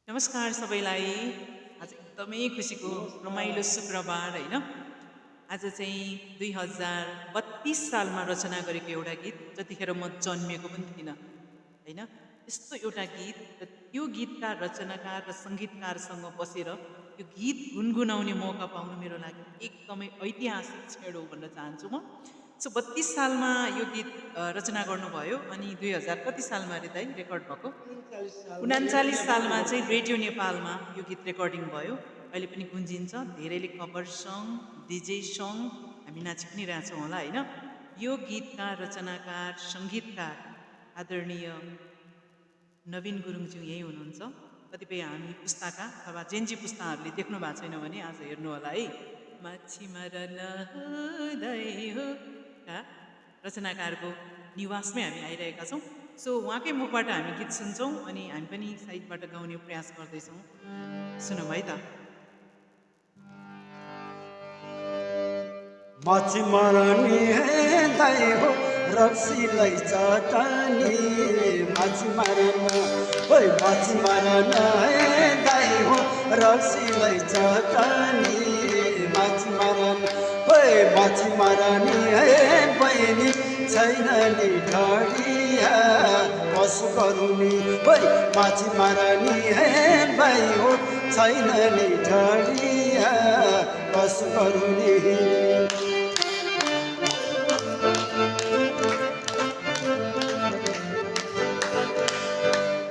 नमस्कार सबैलाई। आज एकदमै खुसीको रमाइलो शुक्रबार होइन। आज चाहिँ 2032 सालमा रचना गरेको एउटा गीत, जतिखेर म जन्मिएको पनि थिइनँ होइन। यस्तो एउटा गीत र त्यो गीतका रचनाकार र सङ्गीतकारसँग बसेर त्यो गीत गुनगुनाउने मौका पाउनु मेरो लागि एकदमै ऐतिहासिक क्षण हो भन्न चाहन्छु म। सो 32 सालमा यो गीत रचना गर्नुभयो अनि 2000 कति सालमा रे दाइ रेकर्ड भएको? 39 सालमा चाहिँ रेडियो नेपालमा यो गीत रेकर्डिङ भयो। अहिले पनि गुन्जिन्छ, धेरैले कभर सङ, डिजे सङ हामी नाचि पनि रहेछौँ होला होइन। यो गीतका रचनाकार सङ्गीतकार आदरणीय नवीन गुरुङज्यू यही हुनुहुन्छ। कतिपय हामी पुस्ताका अथवा जेन्जी पुस्ताहरूले देख्नु भएको छैन भने आज हेर्नु होला है। माछी मरन हुँदै हो का रचनाकारको निवासमै हामी आइरहेका छौँ। सो उहाँकै मुखबाट हामी गीत सुन्छौँ अनि हामी पनि साइडबाट गाउने प्रयास गर्दैछौँ। सुनौँ है त। माछी मारनी दाइ हो रक्सीलाई चटनी, माछी मारन ओइ माछी मारन दाइ हो रक्सीलाई चटनी, माछी मारन ओइ माछी मारनी बहिनी छैन नि ढडिया कसो गरुनी, ओइ माछी मारनी भाइ हो छैन नि ढडिया कसो गरुनी।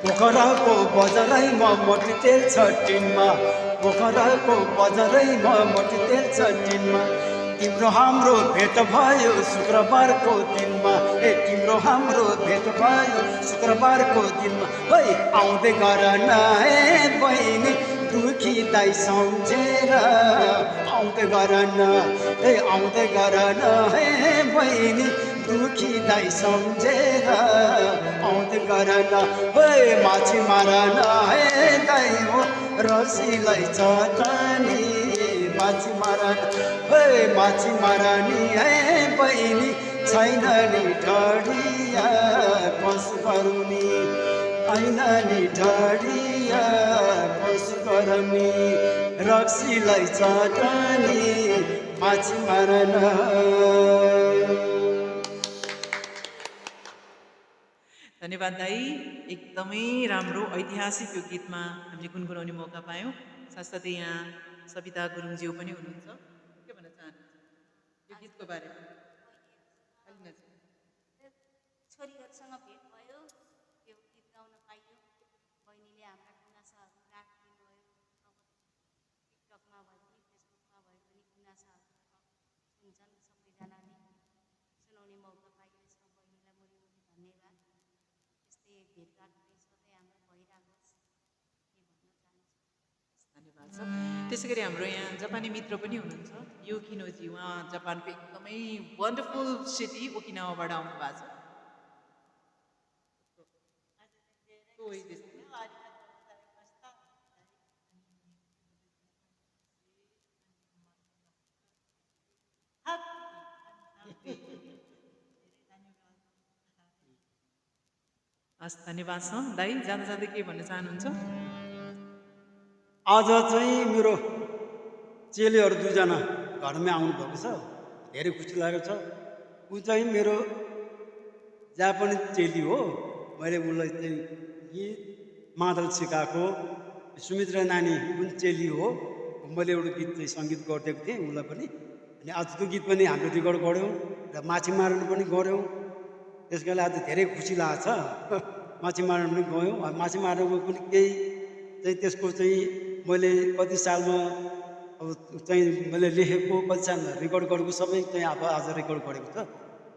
पोखराको बजारैमा मोटी तेल छ टिनमा, पोखराको बजारैमा मोटी तेल छ टिनमा, तिम्रो हाम्रो भेट भयो शुक्रबारको दिनमा, ए तिम्रो हाम्रो भेट भयो शुक्रबारको दिनमा, है आउँदै गर न हे बहिनी दुखी दाइ सम्झेर, आउँदै गर न हे आउँदै गर न हे बहिनी दुखी दाइ सम्झेर, आउँदै गर न हे माछी मार न हे दाइ हो रक्सीलाई चटनी, माछी मार हे माछी मारनी हे बहिनी छैन नि ढडिया कसो गरुनी, छैन नि ढडिया कसो गरुनी, रक्सीलाई चटनी माछी मारन। धन्यवाद दाई, एकदमै राम्रो ऐतिहासिक यो गीतमा हामीले गुनगुनाउने मौका पायौँ। साथसाथै यहाँ सविता गुरुङज्यू पनि हुनुहुन्छ। के भन्न चाहनुहुन्छ यो गीतको बारेमा? छोरीहरूसँग भेट भयो, यो गीत गाउन पाइयो, बहिनीले हाम्रा गुनासाहरू राखिदिनुभयो। अब टिकटकमा भए पनि फेसबुकमा भए पनि गुनासाहरू सुन्छन्, सबैजनाले सुनाउने मौका पाइयो। यसमा बहिनीलाई मुरी धन्यवाद। यस्तै भेटघाट पनि सधैँ हाम्रो भइरहोस् के भन्न चाहन्छु। धन्यवाद छ। त्यसै गरी हाम्रो यहाँ जापानी मित्र पनि हुनुहुन्छ, युकिनोजी। उहाँ जापानको एकदमै वन्डरफुल सिटी ओकिनावाबाट आउनु भएको छ। हस्, धन्यवाद छ दाइ। जाँदा जाँदै के भन्न चाहनुहुन्छ? आज चाहिँ मेरो चेलीहरू दुईजना घरमै आउनुभएको छ, धेरै खुसी लागेको छ। ऊ चाहिँ मेरो जापानी चेली हो। मैले उसलाई चाहिँ गीत मादल सिकाएको। सुमित्रा नानी पनि चेली हो। मैले एउटा गीत चाहिँ सङ्गीत गरिदिएको थिएँ उसलाई पनि। अनि आज त्यो गीत पनि हामीले रेकर्ड गऱ्यौँ र माछी मार्न पनि गऱ्यौँ। त्यस कारणले आज धेरै खुसी लागेको छ। माछी मार्न पनि गयौँ। माछी मार्नको पनि केही चाहिँ त्यसको चाहिँ मैले कति सालमा अब चाहिँ मैले लेखेको, कति सालमा रेकर्ड गरेको सबै चाहिँ अब आज रेकर्ड गरेको छ।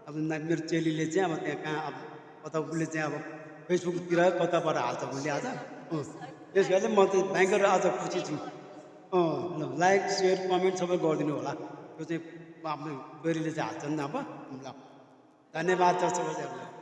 अब मेरो चेलीले चाहिँ अब त्यहाँ कहाँ अब कता उसले चाहिँ अब फेसबुकतिर कताबाट हाल्छ उसले आज। त्यस कारणले म चाहिँ भयङ्कर आज खुसी छु। ल लाइक सेयर कमेन्ट सबै गरिदिनु होला। त्यो चाहिँ आफ्नो छोरीले चाहिँ हाल्छन् अब। ल धन्यवाद छ सबैजनालाई।